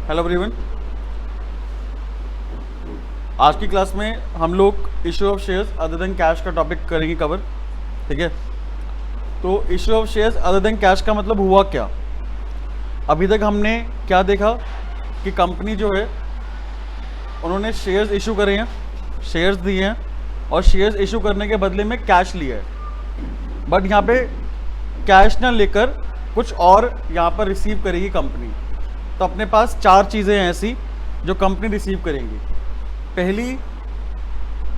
Hello everyone. आज की class में हम लोग issue of shares other than cash का टॉपिक करेंगे कवर। ठीक है, तो issue of shares other than cash का मतलब हुआ क्या। अभी तक हमने क्या देखा कि कंपनी जो है उन्होंने शेयर्स इशू करे हैं, शेयर्स दिए हैं और शेयर्स इशू करने के बदले में कैश लिया है। बट यहाँ पे कैश ना लेकर कुछ और यहाँ पर रिसीव करेगी कंपनी। तो अपने पास चार चीज़ें हैं ऐसी जो कंपनी रिसीव करेंगी। पहली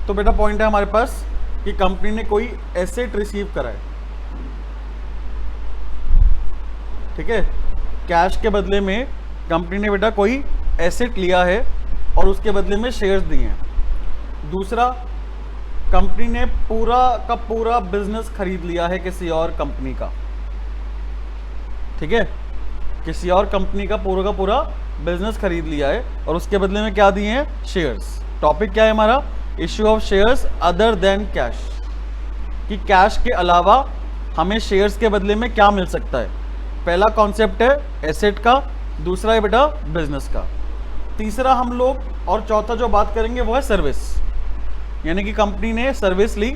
तो बेटा पॉइंट है हमारे पास कि कंपनी ने कोई एसेट रिसीव करा है। ठीक है, कैश के बदले में कंपनी ने बेटा कोई एसेट लिया है और उसके बदले में शेयर्स दिए हैं। दूसरा, कंपनी ने पूरा का पूरा बिजनेस खरीद लिया है किसी और कंपनी का। ठीक है, किसी और कंपनी का पूरा बिजनेस खरीद लिया है और उसके बदले में क्या दिए हैं, शेयर्स। टॉपिक क्या है हमारा, issue of shares other than cash, कि कैश के अलावा हमें शेयर्स के बदले में क्या मिल सकता है। पहला कॉन्सेप्ट है एसेट का, दूसरा है बेटा बिजनेस का, तीसरा हम लोग और चौथा जो बात करेंगे वो है सर्विस, यानी कि कंपनी ने सर्विस ली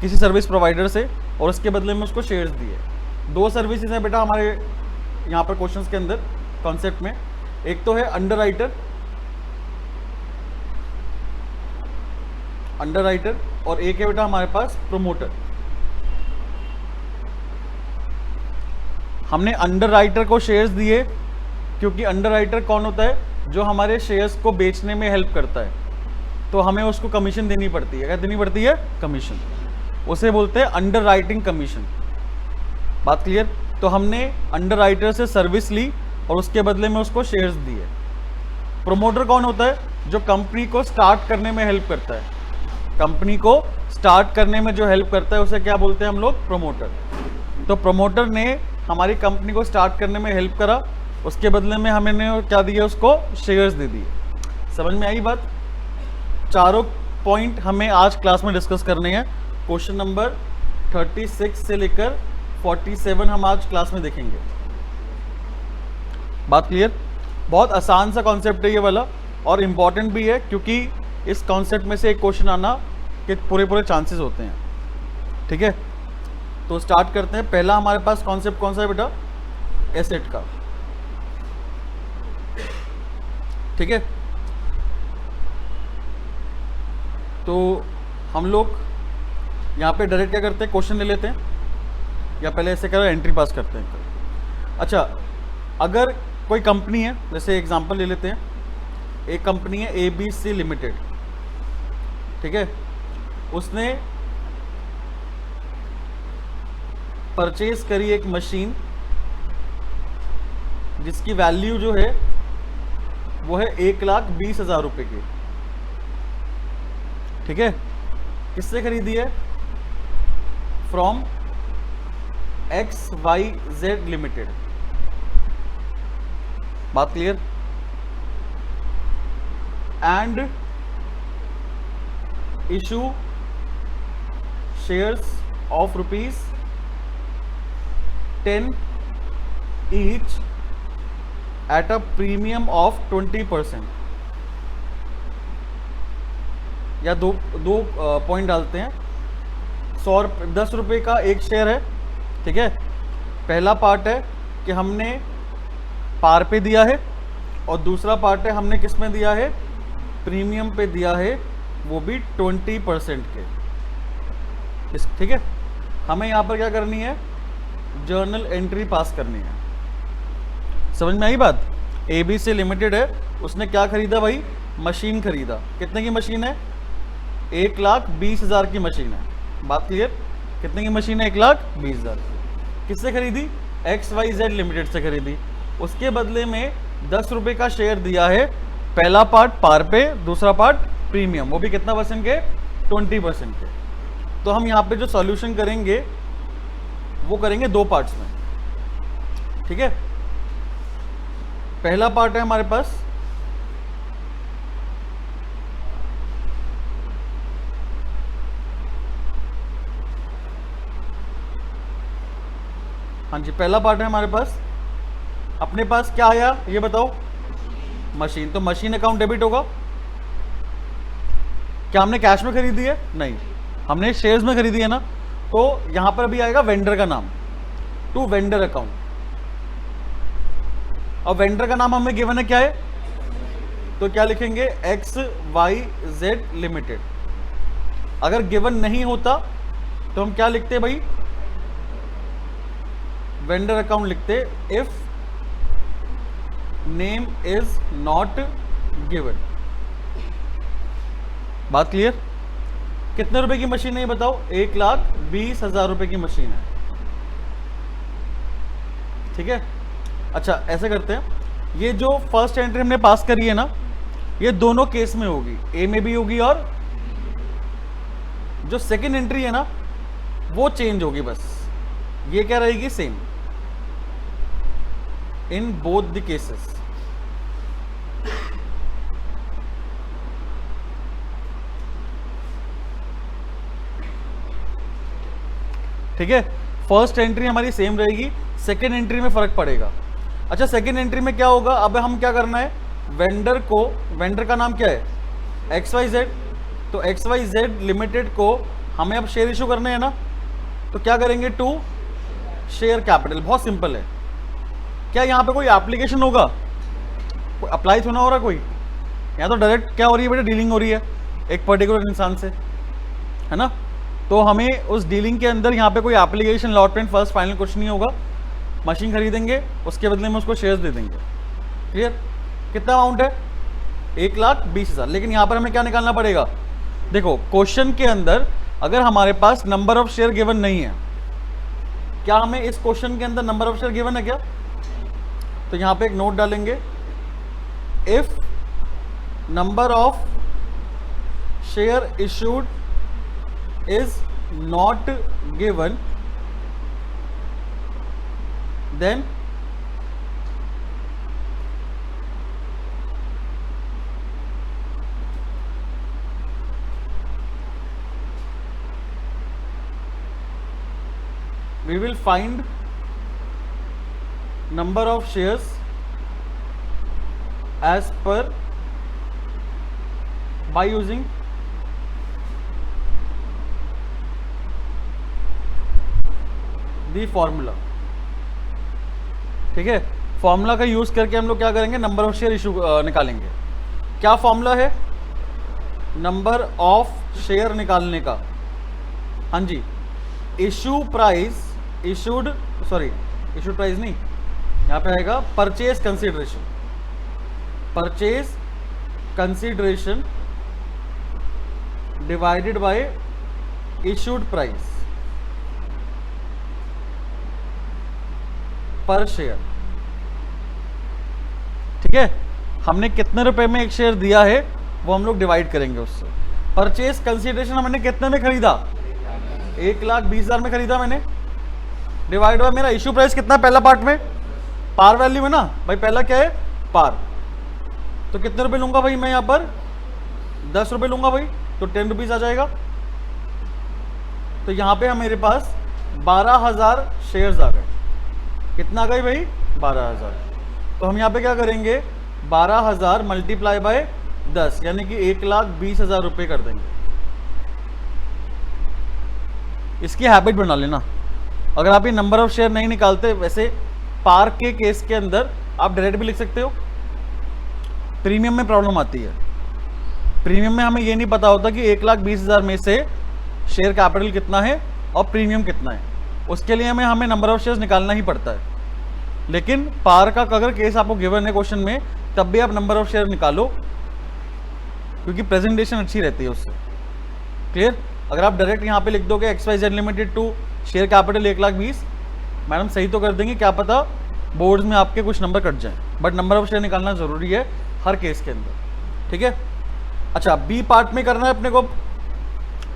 किसी सर्विस प्रोवाइडर से और उसके बदले में उसको शेयर्स दिए। दो सर्विसेज हैं बेटा हमारे यहाँ पर क्वेश्चंस के अंदर कॉन्सेप्ट में। एक तो है अंडरराइटर और एक है बेटा हमारे पास प्रमोटर। हमने अंडरराइटर को शेयर्स दिए क्योंकि अंडरराइटर कौन होता है, जो हमारे शेयर्स को बेचने में हेल्प करता है, तो हमें उसको कमीशन देनी पड़ती है। क्या देनी पड़ती है, कमीशन। उसे बोलते हैं अंडरराइटिंग कमीशन। बात क्लियर। तो हमने अंडरराइटर से सर्विस ली और उसके बदले में उसको शेयर्स दिए। प्रोमोटर कौन होता है, जो कंपनी को स्टार्ट करने में हेल्प करता है। कंपनी को स्टार्ट करने में जो हेल्प करता है उसे क्या बोलते हैं हम लोग, प्रमोटर। तो प्रमोटर ने हमारी कंपनी को स्टार्ट करने में हेल्प करा, उसके बदले में हमने क्या दिया, उसको शेयर्स दे दिए। समझ में आई बात। चारों पॉइंट हमें आज क्लास में डिस्कस करने हैं। क्वेश्चन नंबर 36 से लेकर 47 हम आज क्लास में देखेंगे। बात क्लियर। बहुत आसान सा कॉन्सेप्ट है ये वाला और इम्पॉर्टेंट भी है, क्योंकि इस कॉन्सेप्ट में से एक क्वेश्चन आना के पूरे चांसेस होते हैं। ठीक है, तो स्टार्ट करते हैं। पहला हमारे पास कॉन्सेप्ट कौन सा है बेटा, एसेट का। ठीक है, तो हम लोग यहाँ पे डायरेक्ट क्या करते हैं, क्वेश्चन ले लेते हैं या पहले ऐसे करो एंट्री पास करते हैं। अच्छा, अगर कोई कंपनी है, जैसे एग्जांपल ले लेते हैं, एक कंपनी है ABC लिमिटेड। ठीक है, उसने परचेज करी एक मशीन जिसकी वैल्यू जो है वो है 1,20,000 रुपये की। ठीक है, किससे खरीदी है, फ्रॉम XYZ लिमिटेड। बात clear. And issue shares of ₹10 each at a premium of 20%। या दो पॉइंट डालते हैं। 10 रुपये का एक शेयर है। ठीक है, पहला पार्ट है कि हमने पार पे दिया है और दूसरा पार्ट है हमने किस में दिया है, प्रीमियम पे दिया है, वो भी 20% के। ठीक है, हमें यहाँ पर क्या करनी है, जर्नल एंट्री पास करनी है। समझ में आई बात। ABC लिमिटेड है, उसने क्या खरीदा भाई, मशीन खरीदा। कितने की मशीन है, 1,20,000 की मशीन है। बात क्लियर। कितने की मशीन है, 1,20,000 की। किससे खरीदी, XYZ लिमिटेड से खरीदी। उसके बदले में 10 रुपये का शेयर दिया है। पहला पार्ट पार पे, दूसरा पार्ट प्रीमियम, वो भी कितना परसेंट के, 20% के। तो हम यहाँ पे जो सॉल्यूशन करेंगे वो करेंगे दो पार्ट्स में। ठीक है, पहला पार्ट है हमारे पास हाँ जी, पहला पार्ट है हमारे पास अपने पास क्या आया ये बताओ, मशीन, तो मशीन अकाउंट डेबिट होगा। क्या हमने कैश में खरीदी है? नहीं, हमने शेयर्स में खरीदी है ना, तो यहां पर भी आएगा वेंडर का नाम, टू वेंडर अकाउंट। और वेंडर का नाम हमें गिवन है क्या है, तो क्या लिखेंगे, XYZ लिमिटेड। अगर गिवन नहीं होता तो हम क्या लिखते भाई, वेंडर अकाउंट लिखते, if name is not given. बात क्लियर? कितने रुपए की मशीन है ये बताओ, 1,20,000 रुपए की मशीन है, ठीक है। अच्छा ऐसे करते हैं, ये जो फर्स्ट एंट्री हमने पास करी है ना, ये दोनों केस में होगी, ए में भी होगी और जो सेकंड एंट्री है ना वो चेंज होगी, बस ये क्या रहेगी, same in both the cases. ठीक है, फर्स्ट एंट्री हमारी सेम रहेगी, सेकंड एंट्री में फर्क पड़ेगा। अच्छा सेकंड एंट्री में क्या होगा, अब हम क्या करना है, वेंडर को, वेंडर का नाम क्या है, XYZ, तो XYZ लिमिटेड को हमें अब शेयर इशू करने हैं ना, तो क्या करेंगे, टू शेयर कैपिटल। बहुत सिंपल है। क्या यहाँ पे कोई एप्लीकेशन होगा, कोई अप्लाई तो ना हो रहा कोई, यहाँ तो डायरेक्ट क्या हो रही है बेटा, डीलिंग हो रही है एक पर्टिकुलर इंसान से, है ना। तो हमें उस डीलिंग के अंदर यहाँ पे कोई application, lot print, first final कुछ नहीं होगा। मशीन खरीदेंगे, उसके बदले में उसको शेयर्स दे देंगे। क्लियर? कितना अमाउंट है, 1,20,000। लेकिन यहाँ पर हमें क्या निकालना पड़ेगा, देखो क्वेश्चन के अंदर अगर हमारे पास नंबर ऑफ शेयर गिवन नहीं है, क्या हमें इस क्वेश्चन के अंदर नंबर ऑफ शेयर गिवन है क्या, तो यहाँ पे एक नोट डालेंगे, if number of share issued is not given, then we will find number of shares as per by using the formula. ठीक है, फॉर्मूला का यूज करके हम लोग क्या करेंगे, नंबर ऑफ शेयर इशू निकालेंगे। क्या फॉर्मूला है, नंबर ऑफ शेयर निकालने का, हाँ जी, issue price, issued sorry issued price नहीं, यहाँ पे आएगा purchase consideration, purchase consideration divided by issued price per share. ठीक है, हमने कितने रुपए में एक शेयर दिया है वो हम लोग डिवाइड करेंगे उससे। परचेज कंसीडरेशन हमने कितने में खरीदा, 1,20,000 में खरीदा मैंने, डिवाइड बाय मेरा इशू प्राइस कितना, पहला पार्ट में पार वैल्यू है ना भाई, पहला क्या है पार, तो कितने रुपए लूंगा भाई मैं यहाँ पर, 10 रुपए लूंगा भाई, तो 10 रुपीज आ जाएगा। तो यहाँ पे मेरे पास 12,000 शेयर्स आ गए। कितना आ गई भाई, 12,000। तो हम यहाँ पे क्या करेंगे, 12,000 मल्टीप्लाई बाय 10 यानी कि 1,20,000 रुपये कर देंगे। इसकी हैबिट बना लेना। अगर आप ये नंबर ऑफ शेयर नहीं निकालते, वैसे पार के केस के अंदर आप डायरेक्ट भी लिख सकते हो। प्रीमियम में प्रॉब्लम आती है, प्रीमियम में हमें ये नहीं पता होता कि 1,20,000 में से शेयर कैपिटल कितना है और प्रीमियम कितना है, उसके लिए हमें नंबर ऑफ शेयर्स निकालना ही पड़ता है। लेकिन पार का अगर केस आपको गिवन है क्वेश्चन में, तब भी आप नंबर ऑफ शेयर निकालो, क्योंकि प्रेजेंटेशन अच्छी रहती है उससे। क्लियर? अगर आप डायरेक्ट यहाँ पे लिख दोगे XYZ limited to share capital 1,20,000, madam सही तो कर देंगे, क्या पता बोर्ड्स में आपके कुछ नंबर कट जाएं, बट नंबर ऑफ शेयर निकालना जरूरी है हर केस के अंदर। ठीक है, अच्छा बी पार्ट में करना है अपने को।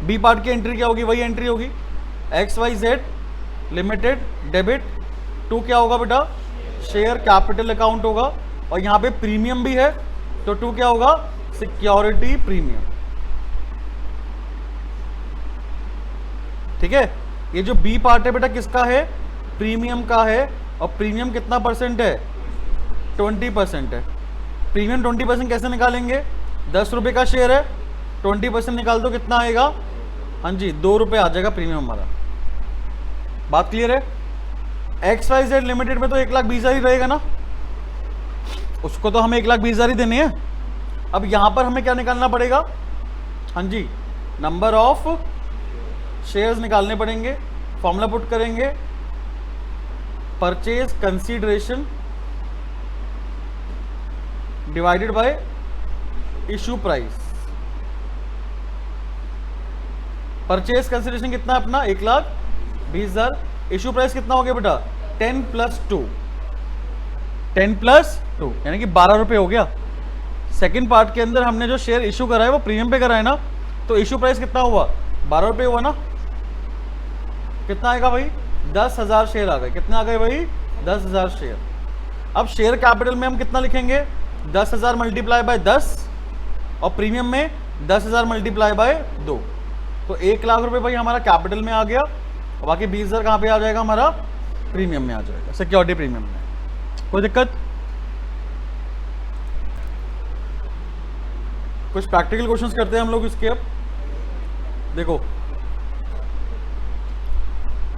बी पार्ट की एंट्री क्या होगी, वही एंट्री होगी, XYZ लिमिटेड डेबिट टू क्या होगा बेटा, शेयर कैपिटल अकाउंट होगा, और यहाँ पे प्रीमियम भी है, तो टू क्या होगा, सिक्योरिटी प्रीमियम। ठीक है, ये जो बी पार्ट है बेटा किसका है, प्रीमियम का है, और प्रीमियम कितना परसेंट है, 20% है। प्रीमियम 20% कैसे निकालेंगे? 10 रुपये का शेयर है, 20% निकाल दो, कितना आएगा? हाँ जी, 2 रुपये आ जाएगा प्रीमियम हमारा। बात क्लियर है? XYZ लिमिटेड में तो 1,20,000 ही रहेगा ना, उसको तो हमें 1,20,000 ही देने हैं। अब यहां पर हमें क्या निकालना पड़ेगा? हाँ जी, नंबर ऑफ शेयर्स निकालने पड़ेंगे। फॉर्मूला पुट करेंगे, purchase consideration divided bye issue price. Purchase consideration कितना है अपना? 1,20,000। इशू प्राइस कितना हो गया बेटा? 10 + 2, 10 + 2 यानी कि 12 रुपये हो गया। सेकंड पार्ट के अंदर हमने जो शेयर इशू करा है वो प्रीमियम पे करा है ना, तो इशू प्राइस कितना हुआ? 12 रुपये हुआ ना। कितना आएगा भाई? 10,000 शेयर आ गए। कितने आ गए भाई? 10,000 शेयर। अब शेयर कैपिटल में हम कितना लिखेंगे? 10,000 मल्टीप्लाई बाय 10 और प्रीमियम में 10,000 मल्टीप्लाई बाय 2, तो 1,00,000 रुपये भाई हमारा कैपिटल में आ गया और बाकी 20,000 कहाँ पे आ जाएगा? हमारा प्रीमियम में आ जाएगा, सिक्योरिटी प्रीमियम में। कोई दिक्कत? कुछ प्रैक्टिकल क्वेश्चंस करते हैं हम लोग इसके। अब देखो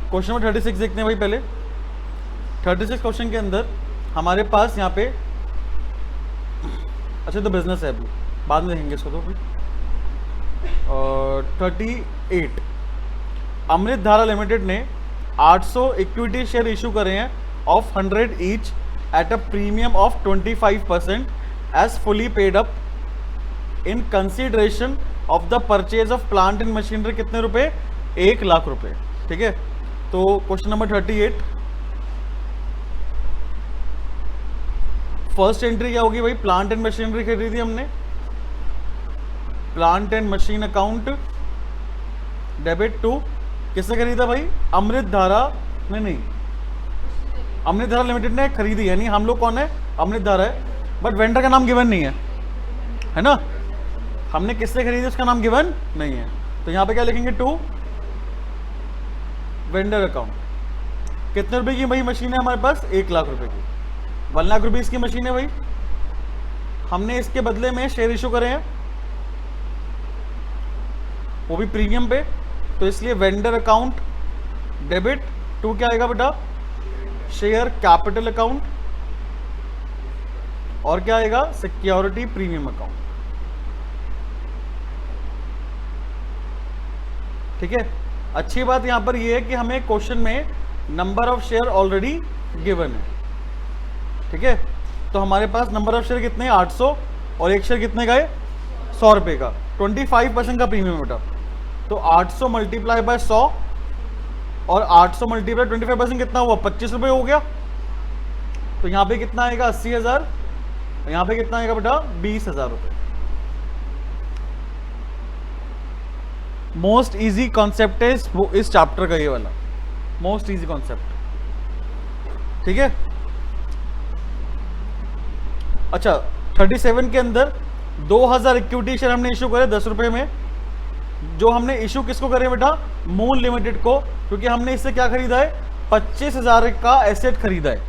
क्वेश्चन नंबर 36 देखते हैं भाई। पहले 36 क्वेश्चन के अंदर हमारे पास यहाँ पे, अच्छा तो बिजनेस है अभी, बाद में देखेंगे इसको तो अभी। 38 अमृत धारा लिमिटेड ने 800 इक्विटी शेयर इशू करे हैं of 100 each at a premium of 25% as fully paid up in consideration of the purchase of plant and machinery. कितने रुपए? 1,00,000 रुपए। ठीक है, तो क्वेश्चन नंबर 38, फर्स्ट एंट्री क्या होगी भाई? प्लांट एंड मशीनरी खरीदी हमने, plant and machine account debit to किससे खरीदा भाई? अमृत धारा नहीं, अमृत धारा लिमिटेड ने खरीदी, यानी हम लोग कौन है? अमृत धारा है, बट वेंडर का नाम गिवन नहीं है ना। हमने किससे खरीदी उसका नाम गिवन नहीं है, तो यहां पे क्या लिखेंगे? To vendor account. कितने रुपए की भाई मशीन है हमारे पास? 1,00,000 रुपए की। 1,00,000 रुपीज की मशीन है भाई, हमने इसके बदले में शेयर इशू करे हैं, वो भी प्रीमियम पे, तो इसलिए वेंडर अकाउंट डेबिट टू क्या आएगा बेटा? शेयर कैपिटल अकाउंट, और क्या आएगा? Security premium account. ठीक है, अच्छी बात यहां पर यह है कि हमें क्वेश्चन में number of share already given है। ठीक है, तो हमारे पास नंबर ऑफ शेयर कितने? 800, और एक शेयर कितने का है? 100 रुपए का। 25% का प्रीमियम बेटा, तो 800 मल्टीप्लाई बाय 100 और 800 मल्टीप्लाई 25% कितना हुआ? 25 रुपये हो गया। तो यहाँ पे कितना आएगा? 80,000। यहाँ पे कितना आएगा बेटा? 20,000 रुपये। मोस्ट इजी कॉन्सेप्ट है वो इस चैप्टर का, ये वाला मोस्ट इजी कॉन्सेप्ट। ठीक है, अच्छा 37 के अंदर 2,000 इक्विटी शेयर हमने इशू करे 10 रुपए में। जो हमने इशू किसको करे बेटा? मून लिमिटेड को, क्योंकि हमने इससे क्या खरीदा है? 25,000 का एसेट खरीदा है।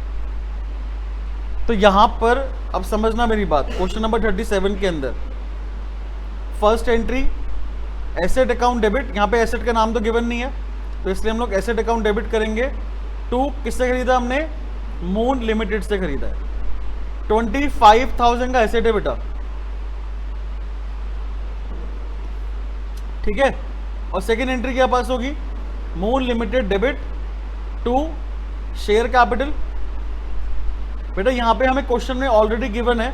तो यहां पर अब समझना मेरी बात, क्वेश्चन नंबर 37 के अंदर first entry asset account debit, यहाँ पे एसेट का नाम तो गिवन नहीं है, तो इसलिए हम लोग एसेट अकाउंट डेबिट करेंगे। टू किससे खरीदा हमने? मून लिमिटेड से खरीदा है। 25,000 का एसेट है बेटा। ठीक है, और सेकेंड एंट्री क्या पास होगी? Moon limited debit to share capital. बेटा यहाँ पे हमें क्वेश्चन में ऑलरेडी गिवन है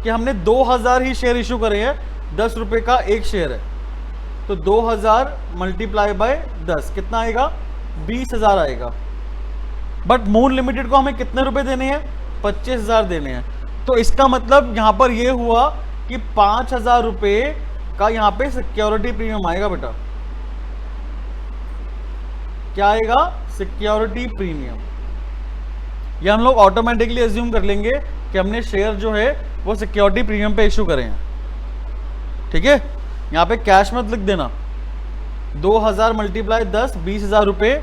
कि हमने 2,000 ही शेयर इशू करे हैं, 10 रुपए का एक शेयर है, तो 2,000 मल्टीप्लाई बाय 10 कितना आएगा? 20,000 आएगा। बट मून लिमिटेड को हमें कितने रुपए देने हैं? 25,000 देने हैं। तो इसका मतलब यहां पर यह हुआ कि 5,000 रुपए का यहां पे सिक्योरिटी प्रीमियम आएगा बेटा। क्या आएगा? Security premium. ये हम लोग ऑटोमेटिकली एज्यूम कर लेंगे कि हमने शेयर जो है वो सिक्योरिटी प्रीमियम पे इशू करे हैं। ठीक है, यहां पे कैश मत लिख देना। 2,000 मल्टीप्लाई 10, 20,000 रुपए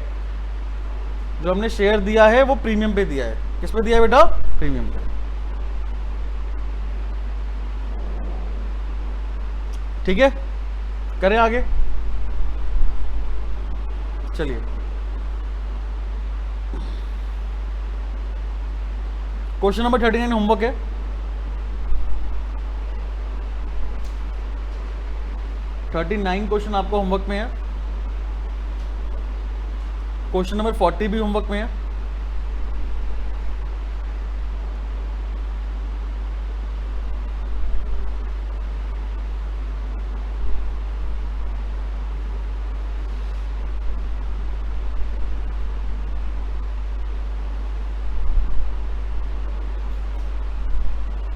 जो हमने शेयर दिया है वो प्रीमियम पे दिया है। किस पे दिया है बेटा? प्रीमियम पे। ठीक है, करें आगे, चलिए। क्वेश्चन नंबर 39 होमवर्क है। क्वेश्चन आपको होमवर्क में है। क्वेश्चन नंबर 40 भी होमवर्क में है।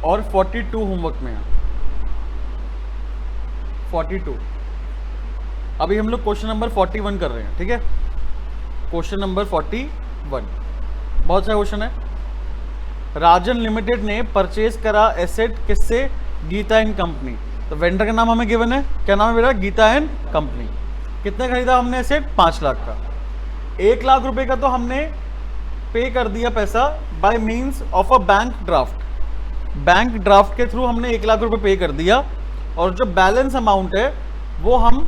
और 42 होमवर्क में है। 42। अभी हम लोग क्वेश्चन नंबर 41 कर रहे हैं, ठीक है। क्वेश्चन नंबर 41 बहुत सा क्वेश्चन है। राजन लिमिटेड ने परचेज करा एसेट किससे? Geeta and company. तो वेंडर का नाम हमें गिवन है, क्या नाम है बेटा? Geeta and company. कितने खरीदा हमने एसेट? 5 लाख का। 1 लाख रुपए का तो हमने पे कर दिया पैसा bye means of a bank draft. Bank draft के थ्रू हमने 1 लाख रुपए पे कर दिया, और जो बैलेंस अमाउंट है वो हम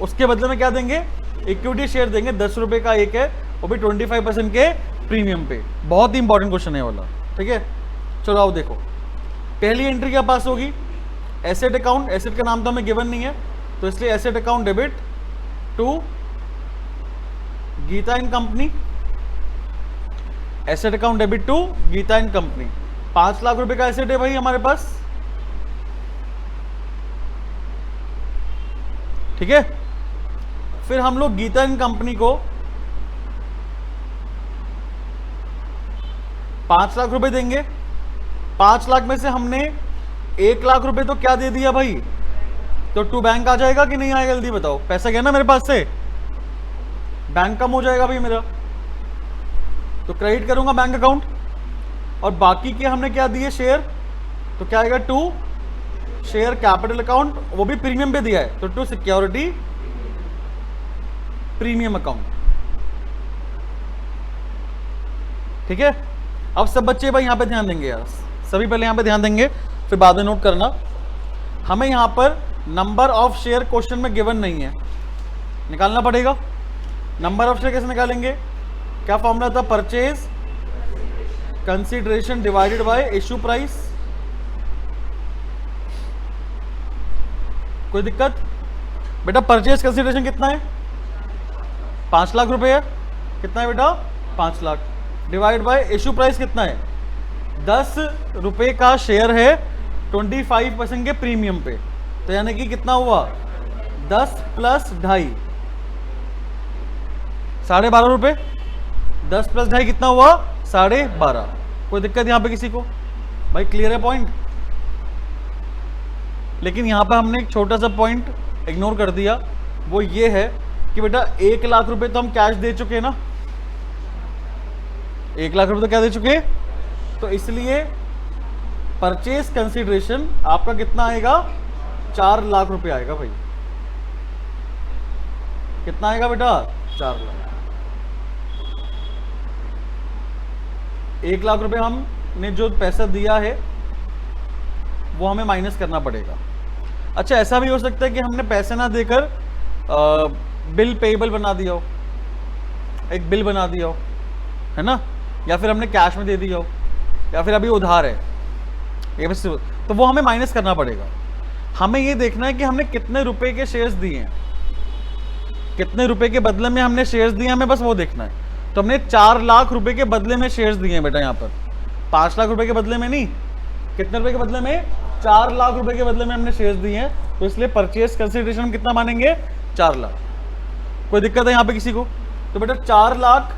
उसके बदले में क्या देंगे? इक्विटी शेयर देंगे। 10 रुपए का एक है, वो भी 25% के प्रीमियम पे। बहुत ही इंपॉर्टेंट क्वेश्चन है वाला, ठीक है। चलो आओ देखो, पहली एंट्री क्या पास होगी? Asset account. एसेट का नाम तो हमें गिवन नहीं है, तो इसलिए asset account debit to Geeta and company. Asset account debit to Geeta and company. 5 lakh रुपए का एसेट है भाई हमारे पास, ठीक है। फिर हम लोग गीता एंड कंपनी को 5 लाख रुपए देंगे। 5 लाख में से हमने 1 लाख रुपए तो क्या दे दिया भाई? तो टू बैंक आ जाएगा कि नहीं आएगा? जल्दी बताओ। पैसा गया ना मेरे पास से, बैंक कम हो जाएगा भाई मेरा, तो क्रेडिट करूंगा बैंक अकाउंट। और बाकी के हमने क्या दिए? शेयर। तो क्या आएगा? टू शेयर कैपिटल अकाउंट, वो भी प्रीमियम पे दिया है, तो टू सिक्योरिटी प्रीमियम अकाउंट, ठीक है। अब सब बच्चे भाई यहां पे ध्यान देंगे यार, सभी पहले यहां पे ध्यान देंगे, फिर बाद में नोट करना। हमें यहां पर नंबर ऑफ शेयर क्वेश्चन में गिवन नहीं है, निकालना पड़ेगा। नंबर ऑफ शेयर कैसे निकालेंगे? क्या फॉर्मूला था? Purchase consideration divided bye issue price. कोई दिक्कत? बेटा परचेज कंसीडरेशन कितना है? 5 लाख रुपए है। कितना है बेटा? 5 lakh. Divide by issue price कितना है? 10 रुपए का शेयर है 25% के प्रीमियम पे, तो यानी कि कितना हुआ? 10 प्लस 2.5, 12.5 रुपए। 10 प्लस 2.5 कितना हुआ? 12.5। कोई दिक्कत यहां पे किसी को? भाई क्लियर है पॉइंट? लेकिन यहां पे हमने एक छोटा सा पॉइंट इग्नोर कर दिया, वो ये है कि बेटा 1 लाख रुपए तो हम कैश दे चुके हैं ना। 1 लाख रुपए तो क्या दे चुके? तो इसलिए परचेज कंसीडरेशन आपका कितना आएगा? 4 लाख रुपए आएगा भाई। कितना आएगा बेटा? 4 लाख। 1 लाख रुपए हमने जो पैसा दिया है वो हमें माइनस करना पड़ेगा। अच्छा, ऐसा भी हो सकता है कि हमने पैसे ना देकर बिल पेएबल बना दिया हो, एक बिल बना दिया हो, है ना, या फिर हमने कैश में दे दिया हो, या फिर अभी उधार है, ये बस, तो वो हमें माइनस करना पड़ेगा। हमें ये देखना है कि हमने कितने रुपए के शेयर्स दिए हैं, कितने रुपए के बदले में हमने शेयर्स दिए, हमें बस वो देखना है। तो हमने 4 लाख रुपए के बदले में शेयर्स दिए हैं बेटा, यहाँ पर 5 लाख रुपए के बदले में नहीं, कितने रुपए के बदले में? 4 लाख रुपए के बदले में हमने शेयर्स दिए हैं, तो इसलिए परचेज कंसीडरेशन हम कितना मानेंगे? 4 लाख। कोई दिक्कत है यहाँ पे किसी को? तो बेटा 4 लाख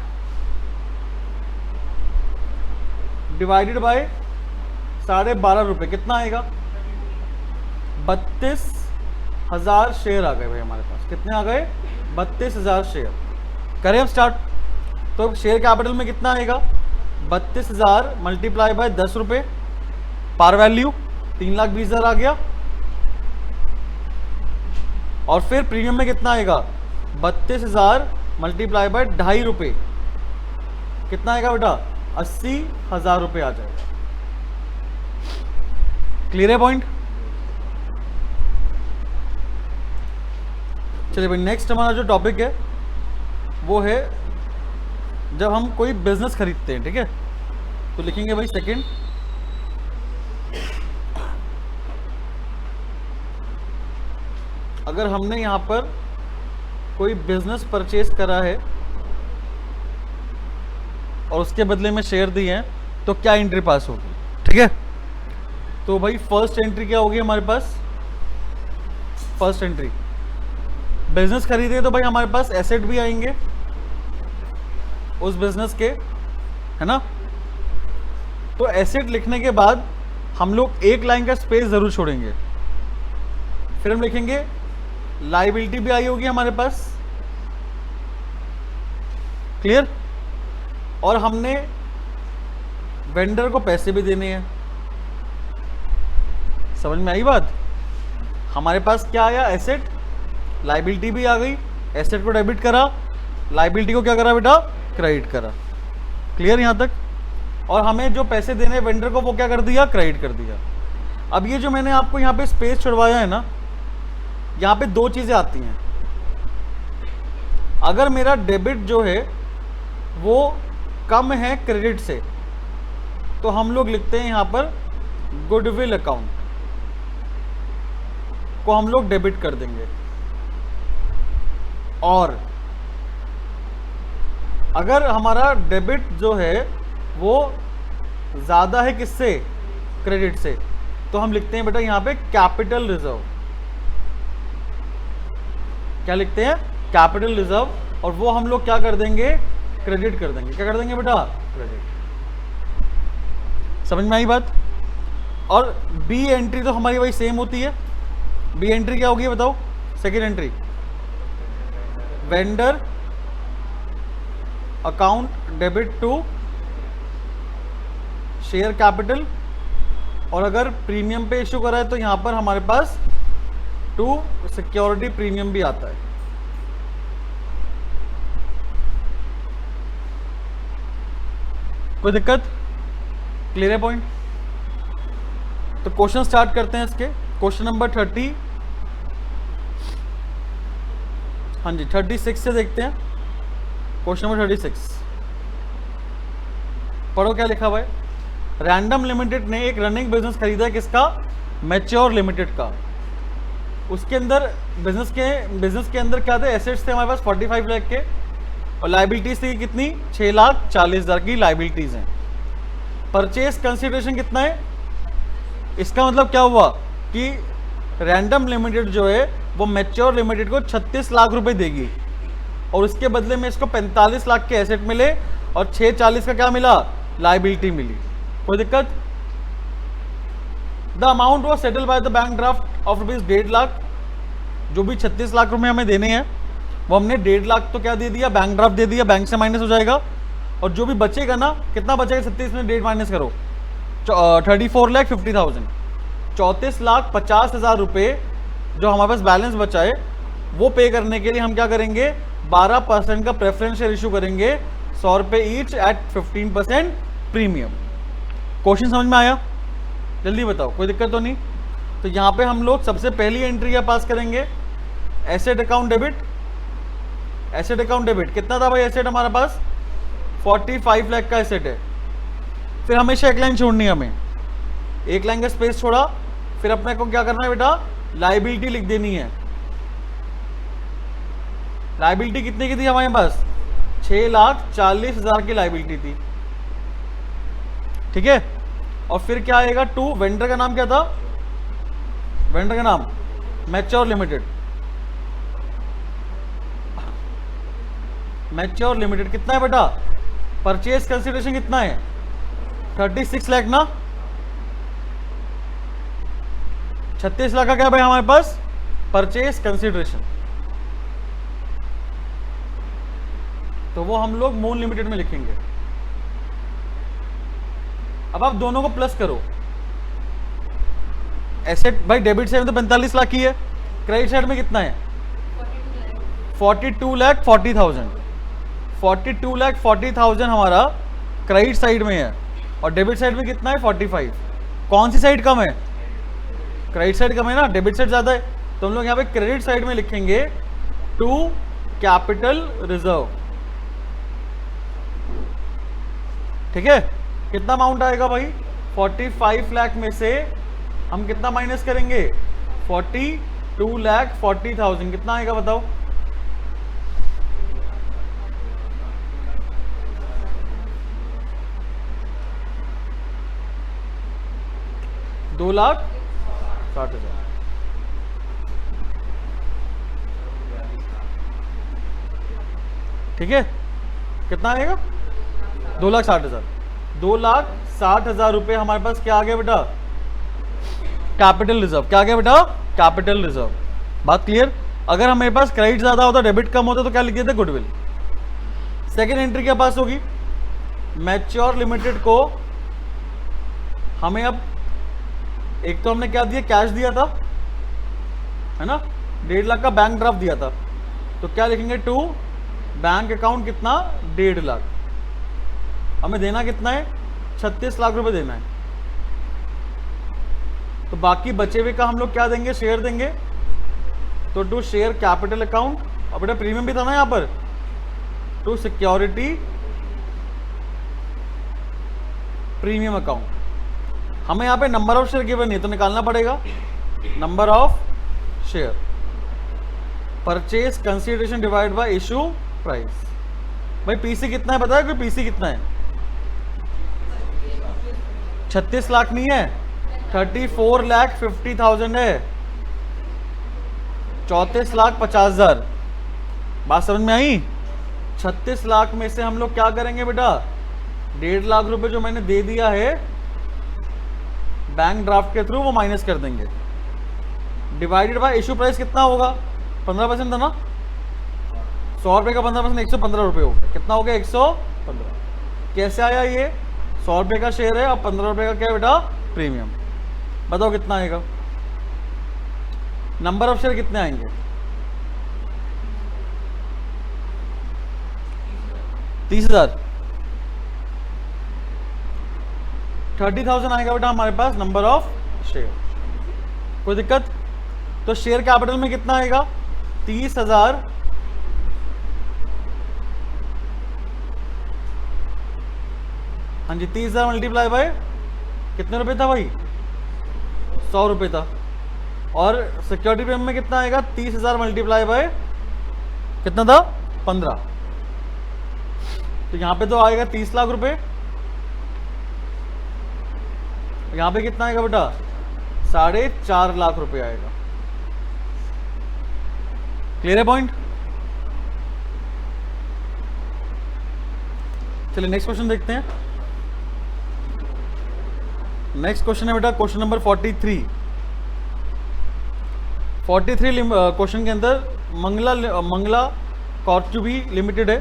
डिवाइडेड बाय 12.5 रुपए कितना आएगा? 32,000 शेयर आ गए भाई हमारे पास। कितने आ गए? 32,000 शेयर। करें अब स्टार्ट। तो शेयर कैपिटल में कितना आएगा? 32,000 मल्टीप्लाई बाय 10 रुपए, पार वैल्यू 3,20,000 आ गया। और फिर प्रीमियम में कितना आएगा? 32,000 मल्टीप्लाई बाय 2.5 रुपए, कितना आएगा बेटा? 80,000 रुपए आ जाएगा। क्लियर है पॉइंट? चलिए भाई, नेक्स्ट हमारा जो टॉपिक है वो है जब हम कोई बिजनेस खरीदते हैं, ठीक है। तो लिखेंगे भाई सेकंड, अगर हमने यहाँ पर कोई बिजनेस परचेज करा है और उसके बदले में शेयर दिए हैं तो क्या एंट्री पास होगी, ठीक है। तो भाई फर्स्ट एंट्री क्या होगी हमारे पास, फर्स्ट एंट्री बिजनेस खरीदे तो भाई हमारे पास एसेट भी आएंगे उस बिजनेस के, है ना। तो एसेट लिखने के बाद हम लोग एक लाइन का स्पेस जरूर छोड़ेंगे, फिर हम लिखेंगे लायबिलिटी भी आई होगी हमारे पास, क्लियर। और हमने वेंडर को पैसे भी देने हैं, समझ में आई बात। हमारे पास क्या आया, एसेट, लायबिलिटी भी आ गई, एसेट को डेबिट करा, लायबिलिटी को क्या करा बेटा, क्रेडिट करा, क्लियर यहां तक। और हमें जो पैसे देने वेंडर को वो क्या कर दिया, क्रेडिट कर दिया। अब ये जो मैंने आपको यहाँ पे स्पेस छुड़वाया है ना, यहाँ पे दो चीजें आती हैं। अगर मेरा डेबिट जो है वो कम है क्रेडिट से तो हम लोग लिखते हैं यहाँ पर गुडविल अकाउंट को हम लोग डेबिट कर देंगे। और अगर हमारा डेबिट जो है वो ज़्यादा है किससे, क्रेडिट से, तो हम लिखते हैं बेटा यहाँ पे कैपिटल रिजर्व। क्या लिखते हैं, कैपिटल रिजर्व। और वो हम लोग क्या कर देंगे, क्रेडिट कर देंगे। क्या कर देंगे बेटा, क्रेडिट। समझ में आई बात। और बी एंट्री तो हमारी वही सेम होती है। बी एंट्री क्या होगी बताओ, second entry vendor account debit to share capital. और अगर प्रीमियम पे इश्यू करा है तो यहां पर हमारे पास टू सिक्योरिटी प्रीमियम भी आता है। कोई दिक्कत, क्लियर है पॉइंट। तो क्वेश्चन स्टार्ट करते हैं इसके। क्वेश्चन नंबर 30, हाँ जी 36 से देखते हैं। क्वेश्चन नंबर 36 पढ़ो क्या लिखा हुआ है। रैंडम लिमिटेड ने एक रनिंग बिजनेस खरीदा है, किसका, मैच्योर लिमिटेड का। उसके अंदर बिजनेस के अंदर क्या थे, एसेट्स थे हमारे पास 45 लाख के और लायबिलिटीज थी कितनी, 6,40,000 की लायबिलिटीज हैं। परचेज कंसिडरेशन कितना है, इसका मतलब क्या हुआ कि रैंडम लिमिटेड जो है वो मैच्योर लिमिटेड को 36 लाख रुपए देगी और उसके बदले में इसको 45 लाख के एसेट मिले और 6,40 का क्या मिला, लायबिलिटी मिली। कोई दिक्कत। The amount was settle by the bank draft of rupees 1.5 lakh. जो भी 36 लाख रुपए हमें देने हैं वो हमने 1.5 लाख तो क्या दे दिया, बैंक ड्राफ्ट दे दिया, बैंक से माइनस हो जाएगा। और जो भी बचेगा ना, कितना बचेगा, 36 में 1.5 माइनस करो, 34,50,000, 34,50,000 रुपए जो हमारे पास बैलेंस बचा है वो पे करने के लिए हम क्या करेंगे, 12% का प्रेफरेंस शेयर इशू करेंगे, 100 रुपए ईच एट 15% प्रीमियम। क्वेश्चन समझ में आया, जल्दी बताओ, कोई दिक्कत तो नहीं। तो यहाँ पे हम लोग सबसे पहली एंट्री क्या पास करेंगे, asset account debit. Asset account debit कितना था भाई, एसेट हमारे पास 45 लाख का एसेट है। फिर हमेशा एक लाइन छोड़नी है, हमें एक लाइन का स्पेस छोड़ा, फिर अपने को क्या करना है बेटा, लायबिलिटी लिख देनी है। लायबिलिटी कितने की थी हमारे पास, 6,40,000 की लायबिलिटी थी, ठीक है। और फिर क्या आएगा, टू वेंडर का नाम क्या था, वेंडर का नाम मैच्योर लिमिटेड। मैच्योर लिमिटेड कितना है बेटा, परचेज कंसिडरेशन कितना है, 36 लाख ना, 36 लाख का क्या भाई हमारे पास परचेज कंसिडरेशन। तो वो हम लोग मून लिमिटेड में लिखेंगे। अब आप दोनों को प्लस करो। एसेट भाई डेबिट साइड में तो 45 लाख की है, क्रेडिट साइड में कितना है, 42,40,000। 42,40,000 हमारा क्रेडिट साइड में है और डेबिट साइड में कितना है, 45। कौन सी साइड कम है, क्रेडिट साइड कम है ना, डेबिट साइड ज्यादा है। तो हम लोग यहाँ पे क्रेडिट साइड में लिखेंगे टू कैपिटल रिजर्व। ठीक है, कितना अमाउंट आएगा भाई? 45 लाख में से हम कितना माइनस करेंगे? 42,40,000। कितना आएगा बताओ? $2,60,000। ठीक है, कितना आएगा? 2,60,000। 2,60,000 रुपए हमारे पास क्या आ गया बेटा? Capital reserve. क्या आ गया बेटा? Capital reserve. बात क्लियर? अगर हमारे पास क्रेडिट ज्यादा होता, डेबिट कम होता, तो क्या लिख देते? गुडविल। सेकेंड एंट्री क्या पास होगी? मैच्योर लिमिटेड को हमें अब एक तो हमने क्या दिया? कैश दिया था, है ना? 1.5 लाख का बैंक ड्राफ्ट दिया था, तो क्या लिखेंगे? टू बैंक अकाउंट कितना? 1.5 लाख। हमें देना कितना है? 36 लाख रुपए देना है। तो बाकी बचे हुए का हम लोग क्या देंगे? शेयर देंगे। तो टू शेयर कैपिटल अकाउंट, और बेटा प्रीमियम भी था ना यहां पर, टू सिक्योरिटी प्रीमियम अकाउंट। हमें यहां पे नंबर ऑफ शेयर गिवन नहीं, तो निकालना पड़ेगा number of share. Purchase consideration divide by issue price. भाई पीसी कितना है बताया? कोई पीसी कितना है? 36 लाख नहीं है, 34,50,000 है। 34,50,000। बात समझ में आई? 36 लाख में से हम लोग क्या करेंगे बेटा? 1.5 लाख रुपए जो मैंने दे दिया है बैंक ड्राफ्ट के थ्रू, वो माइनस कर देंगे। डिवाइडेड बाय इशू प्राइस कितना होगा? 15% था ना? 100 रुपए का 15% 115 रुपए हो गया। कितना हो गया? 115। कैसे आया ये? 100 रुपए का शेयर है, अब 15 रुपए का क्या है बेटा? प्रीमियम। बताओ कितना आएगा? नंबर ऑफ शेयर कितने आएंगे? 30,000। 30,000 आएगा बेटा हमारे पास नंबर ऑफ शेयर। कोई दिक्कत? तो शेयर कैपिटल में कितना आएगा? 30,000 हाँ जी, 30,000 मल्टीप्लाई बाय कितने रुपए था भाई? 100 रुपए था। और सिक्योरिटी प्रीमियम में कितना आएगा? 30,000 मल्टीप्लाई बाय कितना था? 15। तो यहां पे तो आएगा 30 लाख रुपए। यहां पे कितना आएगा बेटा? 4.5 लाख रुपए आएगा। क्लियर है पॉइंट? चलिए नेक्स्ट क्वेश्चन देखते हैं। नेक्स्ट क्वेश्चन है बेटा क्वेश्चन नंबर 43। 43 क्वेश्चन के अंदर मंगला कॉर्टुबी लिमिटेड है।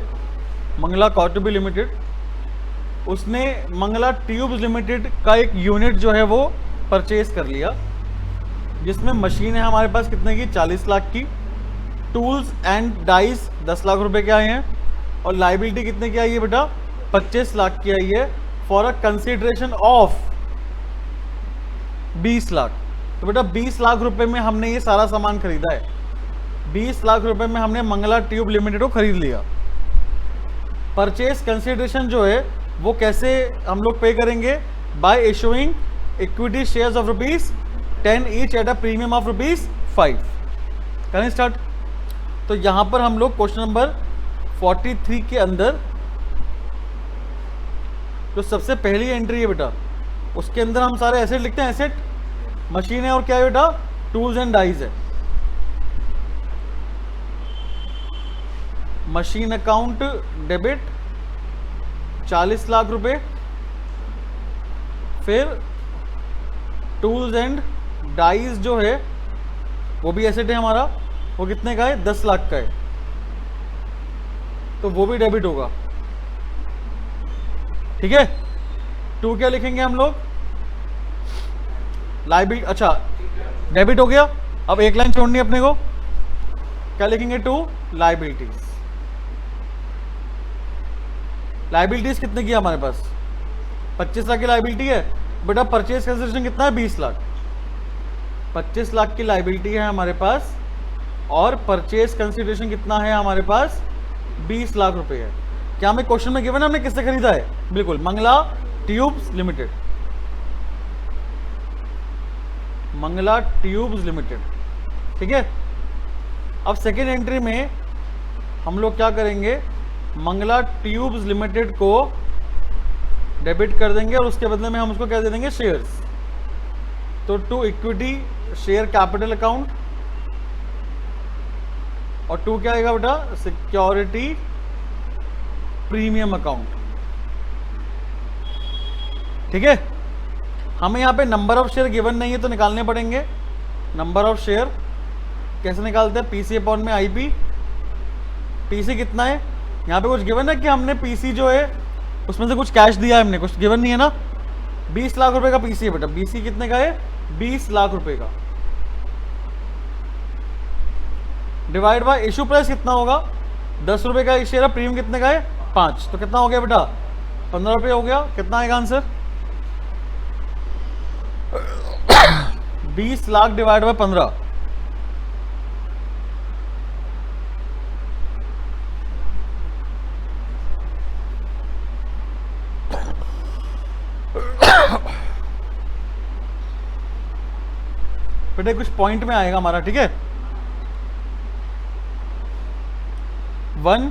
मंगला कॉर्टुबी लिमिटेड, उसने मंगला ट्यूब्स लिमिटेड का एक यूनिट जो है वो परचेज कर लिया, जिसमें मशीन है हमारे पास कितने की? 40 लाख की। टूल्स एंड डाइस 10 लाख रुपए के आए हैं। और लाइबिलिटी कितने की आई है बेटा? 25 लाख की आई है, for a consideration of 20 lakh. तो बेटा 20 लाख रुपए में हमने ये सारा सामान खरीदा है। 20 लाख रुपए में हमने मंगला ट्यूब लिमिटेड को खरीद लिया। परचेज कंसिडरेशन जो है वो कैसे हम लोग पे करेंगे? Bye issuing equity shares of ₹10 each at a premium of ₹5। करें स्टार्ट। तो यहां पर हम लोग क्वेश्चन नंबर 43 के अंदर जो सबसे पहली एंट्री है बेटा, उसके अंदर हम सारे एसेट लिखते हैं। एसेट मशीन है और क्या है बेटा? टूल्स एंड डाइज है। मशीन अकाउंट डेबिट 40 लाख रुपए। फिर टूल्स एंड डाइज जो है वो भी एसेट है हमारा, वो कितने का है? 10 लाख का है, तो वो भी डेबिट होगा। ठीक है। टू क्या लिखेंगे हम लोग? लाइबिलिटी। अच्छा डेबिट हो गया, अब एक लाइन छोड़नी है अपने को, क्या लिखेंगे? To liabilities. लाइबिलिटीज कितने की है हमारे पास? 25 लाख की लाइबिलिटी है बेटा। परचेज कंसिडरेशन कितना है? 20 लाख। 25 लाख की लाइबिलिटी है हमारे पास, और परचेज कंसिडरेशन कितना है हमारे पास, 20 लाख रुपए है। क्या हमें क्वेश्चन में गिवन है हमने किससे खरीदा है, बिल्कुल Mangala tubes limited, Mangala tubes limited, ठीक है। अब सेकेंड एंट्री में हम लोग क्या करेंगे, मंगला ट्यूब्स लिमिटेड को डेबिट कर देंगे और उसके बदले में हम उसको क्या दे देंगे, शेयर्स। तो to equity share capital account, और टू क्या आएगा बेटा, सिक्योरिटी प्रीमियम अकाउंट, ठीक है। हमें यहाँ पे नंबर ऑफ शेयर गिवन नहीं है तो निकालने पड़ेंगे। नंबर ऑफ शेयर कैसे निकालते हैं, पीसी अपॉन में आईपी। पीसी कितना है, यहाँ पे कुछ गिवन है कि हमने पीसी जो है उसमें से कुछ कैश दिया है हमने, कुछ गिवन नहीं है ना। 20 लाख रुपए का पीसी है बेटा, बीसी कितने का है, 20 लाख रुपए का, डिवाइड बाय इशू प्राइस कितना होगा, 10 रुपए का शेयर है, प्रीमियम कितने का है, 5, तो कितना हो गया बेटा, 15 रुपए हो गया। कितना आएगा आंसर, 20 लाख डिवाइड बाय 15, बेटा कुछ पॉइंट में आएगा हमारा, ठीक है। 1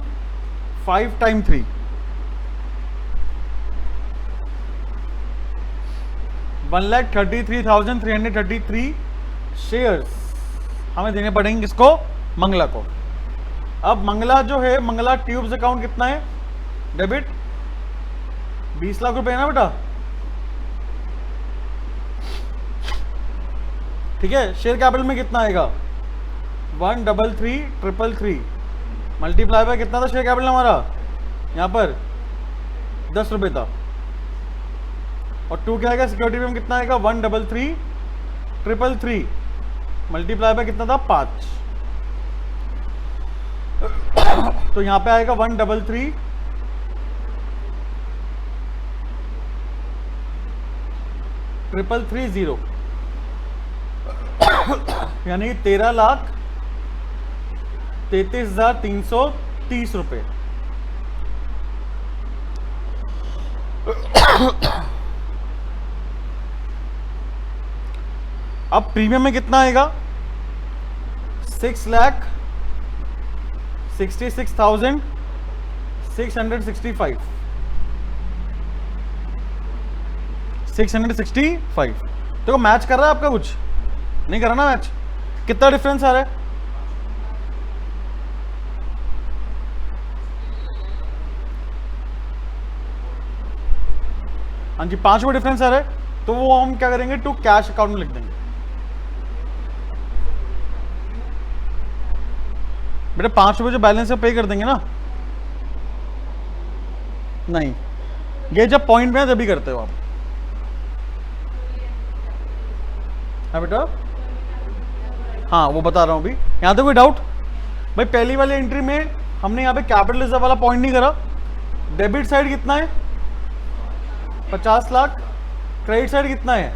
टाइम 3, 1,33,333 शेयर्स हमें देने पड़ेंगे किसको, मंगला को। अब मंगला जो है, मंगला ट्यूब्स अकाउंट कितना है, डेबिट 20 लाख रुपए है ना बेटा, ठीक है। शेयर कैपिटल में कितना आएगा, 133,333 मल्टीप्लाई बाय कितना था शेयर कैपिटल हमारा, यहाँ पर 10 रुपए था, और 2 क्या आएगा, सिक्योरिटी में कितना आएगा, 133,333 मल्टीप्लाई बाय कितना था, 5, तो यहाँ पे आएगा 133,333 यानी 13,33,330 रुपए। अब प्रीमियम में कितना आएगा, 6,66,665 665। देखो मैच कर रहा है आपका, कुछ नहीं कर रहा ना मैच, कितना डिफरेंस आ रहा है, हाँ जी 5 रुपये डिफरेंस आ रहा है, तो वो हम क्या करेंगे, टू कैश अकाउंट में लिख देंगे। बेटा 5 रुपये जो बैलेंस है पे कर देंगे ना, नहीं ये जब पॉइंट में है तभी करते हो आप, हाँ बेटा, हाँ वो बता रहा हूं अभी। यहां तो कोई डाउट भाई, पहली वाली एंट्री में हमने यहाँ पे कैपिटल रिजर्व वाला पॉइंट नहीं करा। डेबिट साइड कितना है, 50 लाख, क्रेडिट साइड कितना है,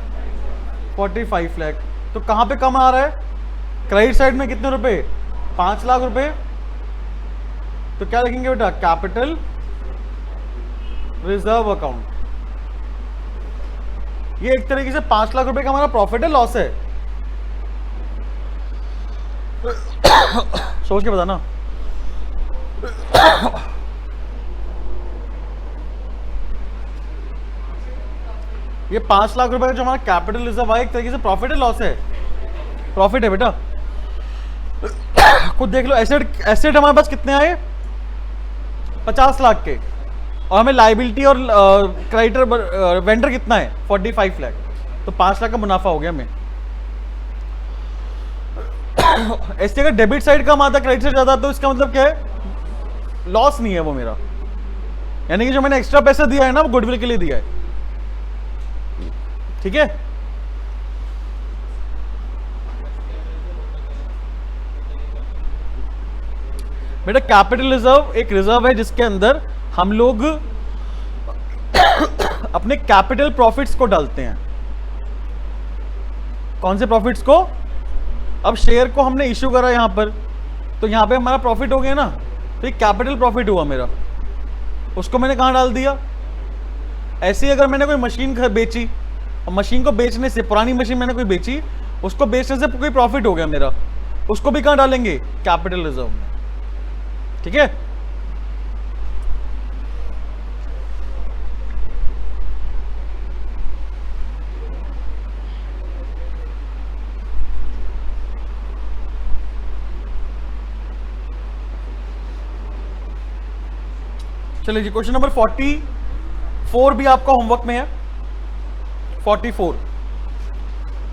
45 लाख, तो कहां पे कम आ रहा है, क्रेडिट साइड में कितने रुपए, 5 लाख रुपए, तो क्या लिखेंगे बेटा, कैपिटल रिजर्व अकाउंट। ये एक तरीके से 5 लाख रुपए का हमारा प्रॉफिट है, लॉस है, सोच के बताना। ये 5 लाख रुपए का जो हमारा कैपिटल रिजर्व है, एक तरीके से प्रॉफिट है, लॉस है, प्रॉफिट है बेटा। खुद देख लो, एसेट एसेट हमारे पास कितने आए, 50 लाख के, और हमें लाइबिलिटी और क्रेडिटर वेंडर कितना है, 45 लाख, तो 5 लाख का मुनाफा हो गया हमें। ऐसे अगर डेबिट साइड कम आता, क्रेडिट साइड ज्यादा, तो इसका मतलब क्या है, लॉस नहीं है वो मेरा, यानी कि जो मैंने एक्स्ट्रा पैसा दिया है ना, वो गुडविल के लिए दिया है, ठीक है। बेटा कैपिटल रिजर्व एक रिजर्व है जिसके अंदर हम लोग अपने कैपिटल प्रॉफिट्स को डालते हैं। कौन से प्रॉफिट्स को, अब शेयर को हमने इश्यू करा यहां पर, तो यहाँ पे हमारा प्रॉफिट हो गया ना, तो ये कैपिटल प्रॉफिट हुआ मेरा, उसको मैंने कहाँ डाल दिया। ऐसे ही अगर मैंने कोई मशीन बेची, और मशीन को बेचने से, पुरानी मशीन मैंने कोई बेची, उसको बेचने से कोई प्रॉफिट हो गया मेरा, उसको भी कहाँ डालेंगे, कैपिटल रिजर्व में। ठीक है, चलिए जी, क्वेश्चन नंबर 44 भी आपका होमवर्क में है। 44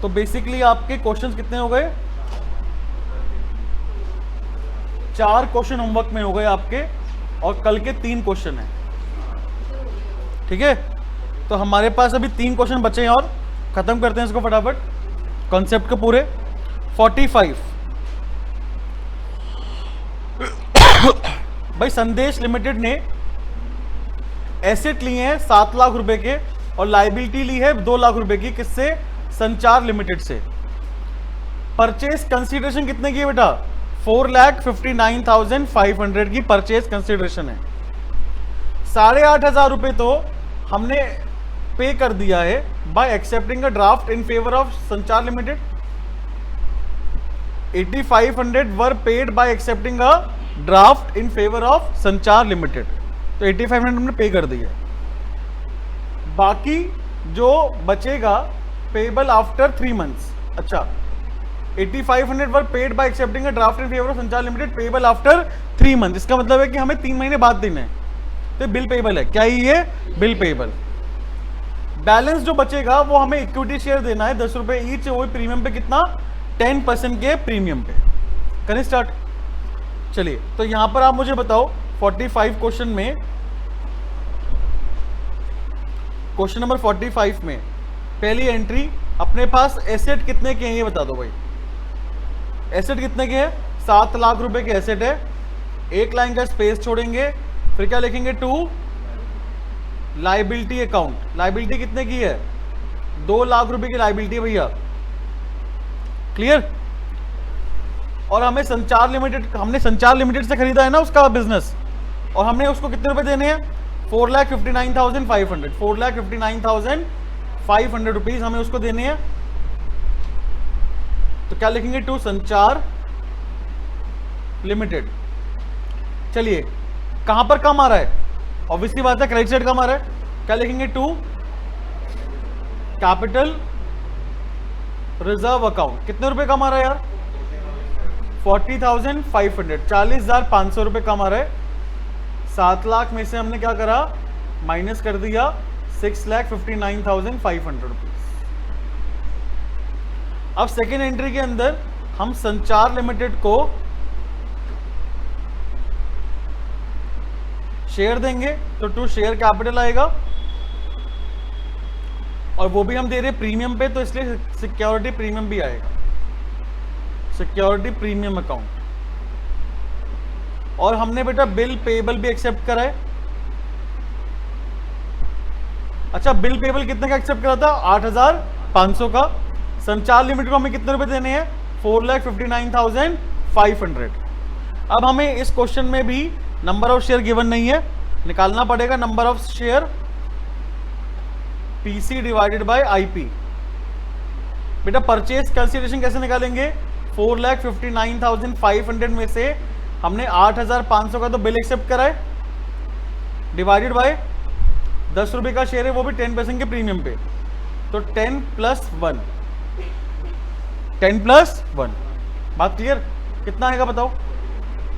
तो बेसिकली आपके क्वेश्चंस कितने हो गए, 4 क्वेश्चन होमवर्क में हो गए आपके, और कल के 3 क्वेश्चन हैं। ठीक है, तो हमारे पास अभी 3 क्वेश्चन बचे हैं और खत्म करते हैं इसको फटाफट, कॉन्सेप्ट के पूरे। 45 भाई संदेश लिमिटेड ने एसेट लिए हैं 7 लाख रुपए के, और लाइबिलिटी ली है 2 लाख रुपए की, किससे, संचार लिमिटेड से। परचेज कंसीडरेशन कितने की है बेटा, 4,59,500 की परचेज कंसीडरेशन है। 8,500 रुपए तो हमने पे कर दिया है by accepting a draft in favour of Sanchar limited. 8,500 were paid by accepting a draft in favour of Sanchar limited, तो 8,500 हमने पे कर दिया। बाकी जो बचेगा पेबल आफ्टर 3 मंथ्स। अच्छा, 8,500 were paid by accepting a draft in favour of Sanchar limited payable after 3 month, इसका मतलब है कि हमें 3 महीने बाद देना है, तो बिल पेबल है। क्या ये बिल पेबल। बैलेंस जो बचेगा वो हमें इक्विटी शेयर देना है 10 रुपए ईच, वो प्रीमियम पे कितना, 10% के प्रीमियम पे। करें स्टार्ट। चलिए, तो यहां पर आप मुझे बताओ 45 क्वेश्चन में, क्वेश्चन नंबर 45 में पहली एंट्री, अपने पास एसेट कितने के हैं ये बता दो भाई। एसेट कितने के हैं, 7 लाख रुपए के एसेट है। एक लाइन का स्पेस छोड़ेंगे, फिर क्या लिखेंगे, टू लाइबिलिटी अकाउंट। लाइबिलिटी कितने की है, 2 लाख रुपए की लाइबिलिटी है भैया, क्लियर। और हमें संचार लिमिटेड, हमने संचार लिमिटेड से खरीदा है ना उसका बिजनेस, और हमने उसको कितने रुपए देने हैं, 4,59,500, 4,59,500 रुपीज हमें उसको देने हैं। तो क्या लिखेंगे, टू संचार लिमिटेड। चलिए, कहां पर कम आ रहा है, ऑब्वियसली बात है क्रेडिट साइड कम आ रहा है, क्या लिखेंगे, टू कैपिटल रिजर्व अकाउंट। कितने रुपए कम आ रहा है यार, 40,500, 40,500 रुपए कम आ रहा है। 7 लाख में से हमने क्या करा, माइनस कर दिया 6,59,500 रुपीज। अब सेकेंड एंट्री के अंदर हम संचार लिमिटेड को शेयर देंगे, तो टू शेयर कैपिटल आएगा, और वो भी हम दे रहे प्रीमियम पे, तो इसलिए सिक्योरिटी प्रीमियम भी आएगा, सिक्योरिटी प्रीमियम अकाउंट। और हमने बेटा बिल पेबल भी एक्सेप्ट करा है। अच्छा, बिल पेबल कितने का एक्सेप्ट करा था, 8,500 का। संचार लिमिटेड को हमें कितने रुपए देने हैं, 4,59,500। अब हमें इस क्वेश्चन में भी नंबर ऑफ शेयर गिवन नहीं है, निकालना पड़ेगा number of share, PC divided by IP. बेटा परचेज कंसीडरेशन कैसे निकालेंगे, 4,59,500 में से हमने 8,500 का तो बिल एक्सेप्ट करा है, डिवाइडेड बाय 10 रुपए का शेयर है, वो भी 10% के प्रीमियम पे, तो 10 + 1, 10 + 1। बात क्लियर, कितना आएगा बताओ,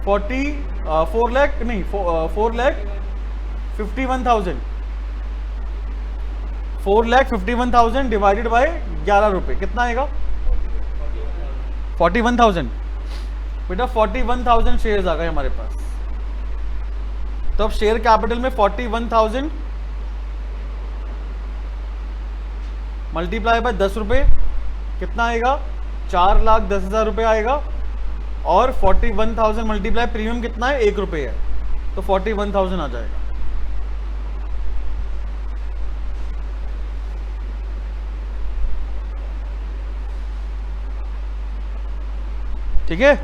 4,51,000, 4,51,000 डिवाइडेड बाय 11 रुपए, कितना आएगा, 41,000। बेटा 41,000 शेयर्स आ गए हमारे पास, तो अब शेयर कैपिटल में 41,000 मल्टीप्लाई बाय 10 रुपए, कितना आएगा, 4,10,000 रुपए आएगा। और 41,000 मल्टीप्लाई प्रीमियम कितना है, 1 रुपए है, तो 41,000 आ जाएगा। ठीक है,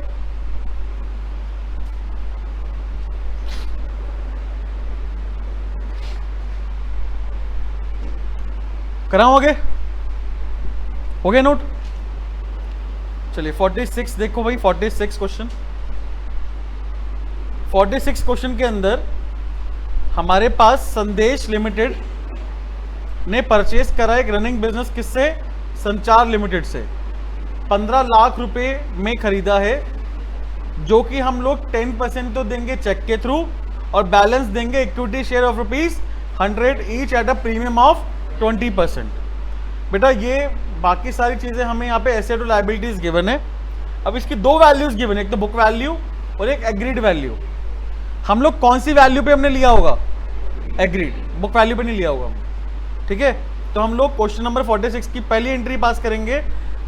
कराऊं आगे? हो गया नोट? चलिए 46 देखो भाई, 46 क्वेश्चन। 46 क्वेश्चन के अंदर हमारे पास संदेश लिमिटेड ने परचेस करा एक रनिंग बिजनेस, किससे? संचार लिमिटेड से। 15 लाख रुपए में खरीदा है, जो कि हम लोग 10% तो देंगे चेक के थ्रू और बैलेंस देंगे equity share of ₹100 each at a premium of 20%। बेटा ये बाकी सारी चीजें हमें यहाँ पे एसेट और लायबिलिटीज गिवन है। अब इसकी दो वैल्यूज गिवन है, एक तो बुक वैल्यू और एक एग्रीड वैल्यू। हम लोग कौन सी वैल्यू पे हमने लिया होगा? एग्रीड, बुक वैल्यू पे नहीं लिया होगा। ठीक है, तो हम लोग क्वेश्चन नंबर 46 की पहली एंट्री पास करेंगे।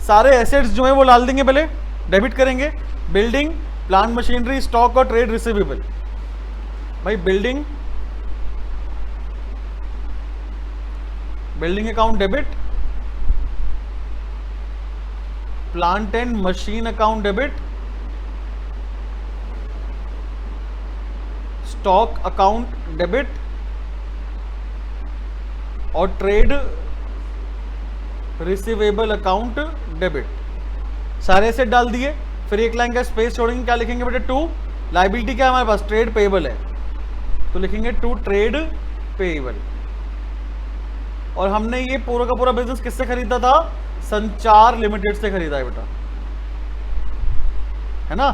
सारे एसेट्स जो है वो डाल देंगे, पहले डेबिट करेंगे। बिल्डिंग, प्लांट मशीनरी, स्टॉक और ट्रेड रिसीवेबल। भाई building account debit, plant and machine account debit, stock account debit और ट्रेड रिसीवेबल अकाउंट डेबिट। सारे एसेट डाल दिए। फिर एक लाइन का स्पेस छोड़ेंगे, क्या लिखेंगे बेटा? टू लायबिलिटी क्या है हमारे पास? ट्रेड पेएबल है, तो लिखेंगे टू ट्रेड पेएबल। और हमने ये पूरा का पूरा बिजनेस किससे खरीदा था? संचार लिमिटेड से खरीदा है बेटा, है ना।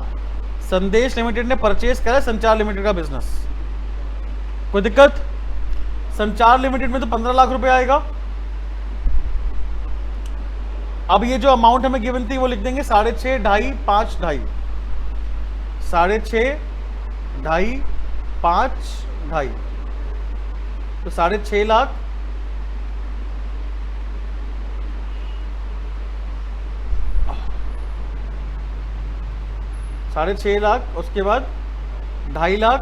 संदेश लिमिटेड ने परचेस करा संचार लिमिटेड का बिजनेस। कोई दिक्कत? संचार लिमिटेड में तो 15 लाख रुपए आएगा। अब ये जो अमाउंट हमें गिवन थी वो लिख देंगे 6.5, 2.5, 5, 2.5, 6.5, 2.5, 5, 2.5, तो 6.5 लाख, $6.5 लाख, उसके बाद 2.5 लाख,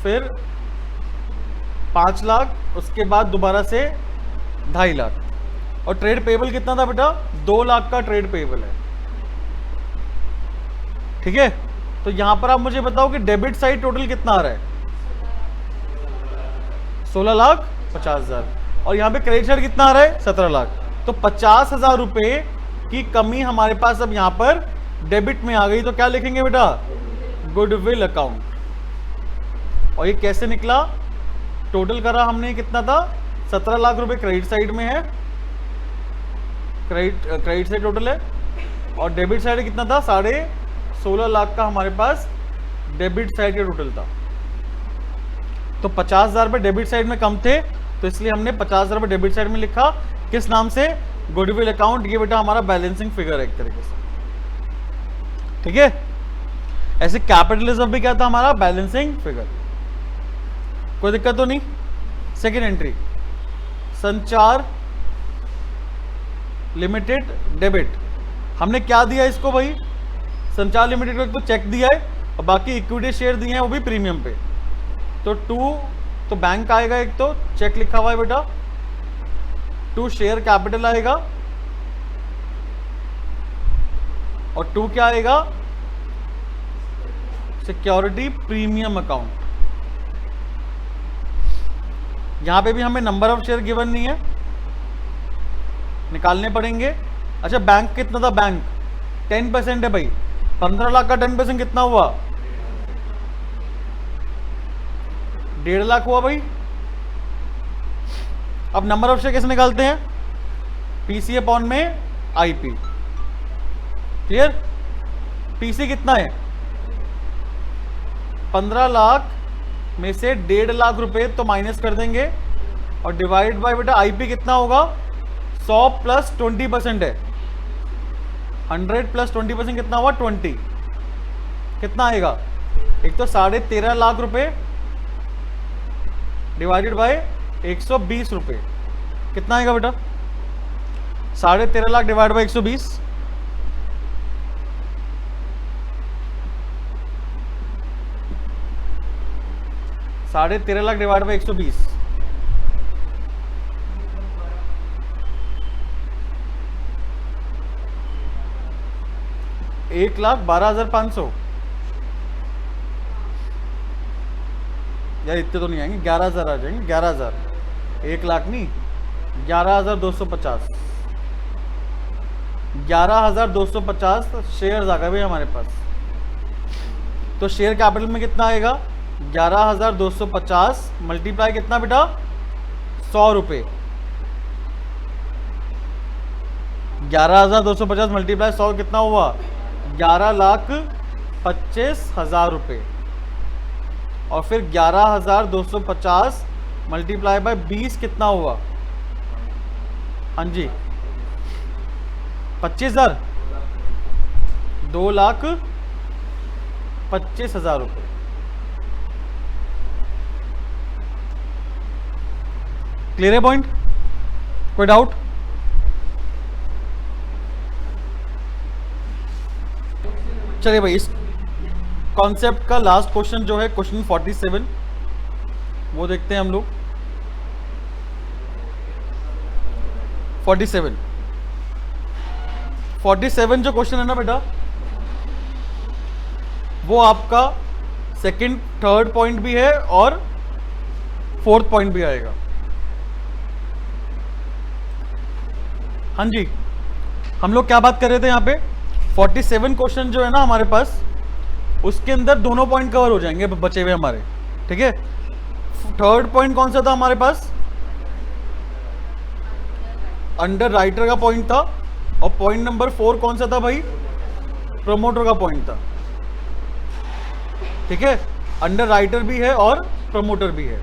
फिर 5 लाख, उसके बाद दोबारा से 2.5 लाख। और ट्रेड पेएबल कितना था बेटा? 2 लाख का ट्रेड पेएबल है। ठीक है, तो यहां पर आप मुझे बताओ कि डेबिट साइड टोटल कितना आ रहा है? 16,50,000। और यहां पे क्रेडिट साइड कितना आ रहा है? 17 लाख। तो 50,000 रुपए की कमी हमारे पास अब यहां पर डेबिट में आ गई। तो क्या लिखेंगे बेटा? Goodwill account. और ये कैसे निकला? टोटल करा हमने कितना था? 17 लाख रुपए क्रेडिट साइड में है, क्रेडिट साइड टोटल है। और डेबिट साइड कितना था? 16.5 लाख का हमारे पास डेबिट साइड का टोटल था। तो 50,000 रुपए डेबिट साइड में कम थे, तो इसलिए हमने 50,000 रुपए डेबिट साइड में लिखा। किस नाम से? Goodwill account. ये बेटा हमारा बैलेंसिंग फिगर है एक तरीके से। ठीक है, ऐसे कैपिटलिज्म भी क्या था हमारा? Balancing figure. कोई दिक्कत तो नहीं? सेकेंड एंट्री, संचार लिमिटेड डेबिट। हमने क्या दिया इसको भाई? संचार लिमिटेड को एक तो चेक दिया है और बाकी इक्विटी शेयर दिए हैं, वो भी प्रीमियम पे। तो 2 तो बैंक आएगा, एक तो चेक लिखा हुआ है बेटा, 2 शेयर कैपिटल आएगा और 2 क्या आएगा? Security premium account. यहां पे भी हमें नंबर ऑफ शेयर गिवन नहीं है, निकालने पड़ेंगे। अच्छा बैंक कितना था? बैंक 10% है भाई। 15 लाख का 10% कितना हुआ? 1.5 लाख हुआ भाई। अब नंबर ऑफ शेयर कैसे निकालते हैं? पीसी अपॉन में आईपी। क्लियर? पीसी कितना है? 15 लाख में से 1.5 लाख रुपए तो माइनस कर देंगे और डिवाइड बाय बेटा आईपी कितना होगा? 100 प्लस 20% है। 100 प्लस 20% कितना हुआ? 20। कितना आएगा? एक तो 13.5 लाख रुपए डिवाइडेड बाय 120 रुपए, कितना आएगा बेटा? 13.5 लाख डिवाइड बाय 120, साढ़े 13 लाख डिवाइड बाय 120, 1,12,500। यार इतने तो नहीं आएंगे, 11,000 आ जाएंगे। 11,000, 1 लाख नहीं, 11,250 11,250 शेयर्स आ गए भाई हमारे पास। तो शेयर कैपिटल में कितना आएगा? 11,250 मल्टीप्लाई कितना बेटा? 100 रुपये। 11,250 मल्टीप्लाई 100 कितना हुआ? 11,25,000 रुपये। और फिर 11,250 मल्टीप्लाई बाय 20 कितना हुआ? हाँ जी 25,000, 2,25,000 रुपये। क्लियर है पॉइंट? कोई डाउट? चलिए भाई, इस कॉन्सेप्ट का लास्ट क्वेश्चन जो है क्वेश्चन 47, वो देखते हैं हम लोग। 47 जो क्वेश्चन है ना बेटा, वो आपका सेकंड थर्ड पॉइंट भी है और फोर्थ पॉइंट भी आएगा। हाँ जी, हम लोग क्या बात कर रहे थे यहाँ पे? 47 क्वेश्चन जो है ना हमारे पास, उसके अंदर दोनों पॉइंट कवर हो जाएंगे बचे हुए हमारे, ठीक है। थर्ड पॉइंट कौन सा था हमारे पास? अंडर राइटर का पॉइंट था। और पॉइंट नंबर 4 कौन सा था भाई? प्रमोटर का पॉइंट था, ठीक है। अंडर राइटर भी है और प्रमोटर भी है।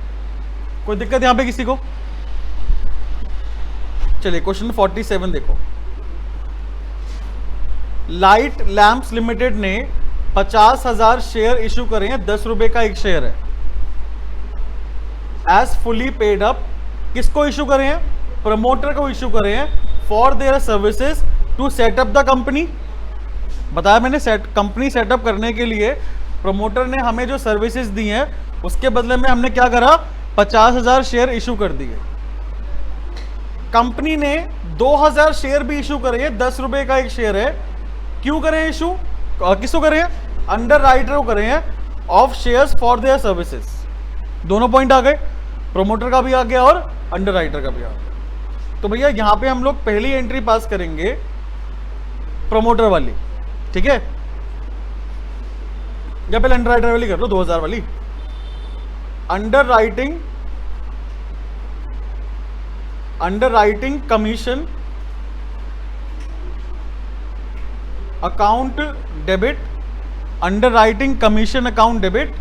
कोई दिक्कत यहां पे किसी को? चलिए क्वेश्चन 47 देखो। लाइट लैंप्स लिमिटेड ने 50,000 शेयर इशू करे हैं, 10 रुपए का एक शेयर है। एज फुली पेड अप, किसको इशू करे हैं? प्रमोटर को इशू करे हैं, for their services to set up the company. बताया मैंने, कंपनी सेटअप करने के लिए प्रमोटर ने हमें जो सर्विसेज दी हैं, उसके बदले में हमने क्या करा? 50,000 शेयर इशू कर दिए। कंपनी ने 2,000 शेयर भी इशू करे हैं, 10 रुपए का एक शेयर है। क्यों करें इशू? किसको करें? अंडर राइटर को करें हैं, of shares for their services. दोनों पॉइंट आ गए, प्रमोटर का भी आ गया और अंडर राइटर का भी आ गया। तो भैया यहां पे हम लोग पहली एंट्री पास करेंगे प्रमोटर वाली, ठीक है। या पहले अंडर राइटर वाली कर लो, 2,000 वाली। Underwriting commission account debit, underwriting commission account debit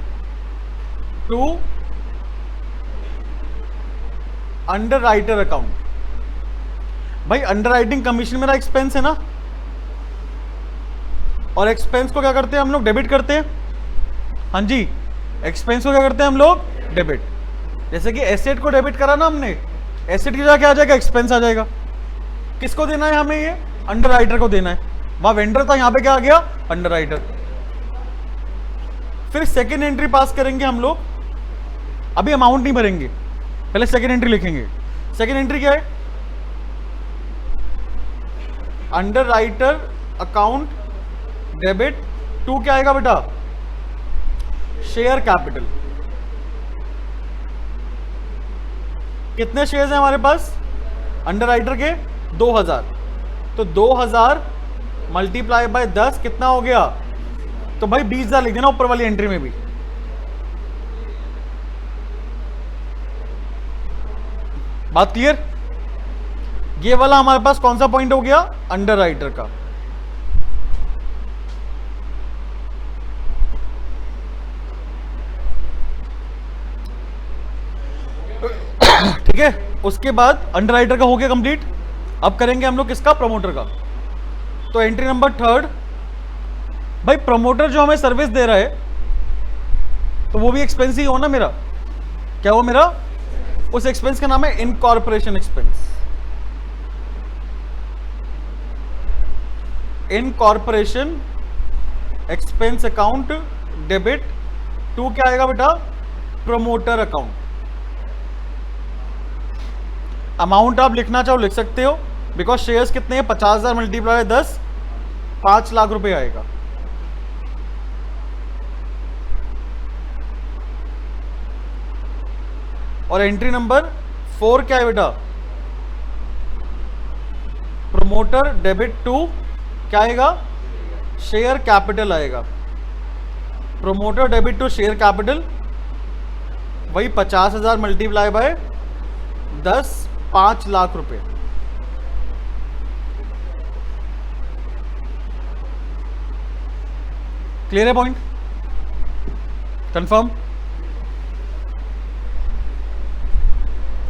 to underwriter account. भाई अंडर राइटिंग कमीशन मेरा एक्सपेंस है ना, और एक्सपेंस को क्या करते हैं हम लोग? डेबिट करते हैं। हाँ जी, एक्सपेंस को क्या करते हैं हम लोग? डेबिट। जैसे कि एसेट को डेबिट करा ना हमने, एसेट की जगह क्या आ जाएगा? एक्सपेंस आ जाएगा। किसको देना है हमें? ये अंडर राइटर को देना है। वहां वेंडर था, यहां पे क्या आ गया? Underwriter. फिर सेकेंड एंट्री पास करेंगे हम लोग। अभी अमाउंट नहीं भरेंगे, पहले सेकेंड एंट्री लिखेंगे। सेकेंड एंट्री क्या है? Underwriter account debit to क्या आएगा बेटा? Share capital. कितने शेयर्स हैं हमारे पास अंडर राइटर के? 2,000। तो 2,000 मल्टीप्लाई बाय 10 कितना हो गया? तो भाई 20,000 लिख देना ऊपर वाली एंट्री में भी। बात क्लियर? ये वाला हमारे पास कौन सा पॉइंट हो गया? अंडर राइटर का। ठीक है, उसके बाद अंडर राइटर का हो गया कंप्लीट। अब करेंगे हम लोग किसका? प्रमोटर का। तो एंट्री नंबर 3, भाई प्रमोटर जो हमें सर्विस दे रहा है, तो वो भी एक्सपेंस ही हो ना मेरा। क्या हो मेरा? उस एक्सपेंस का नाम है incorporation expense. Incorporation expense account debit to क्या आएगा बेटा? Promoter account. अमाउंट आप लिखना चाहो लिख सकते हो, बिकॉज शेयर्स कितने हैं? 50,000 मल्टीप्लाई 10, 5 लाख रुपए आएगा। और एंट्री नंबर 4 क्या है बेटा? प्रोमोटर डेबिट टू क्या आएगा, शेयर कैपिटल आएगा। Promoter debit to share capital वही 50,000 मल्टीप्लाई बाय 10, 5 लाख रुपए। क्लियर है पॉइंट, कंफर्म।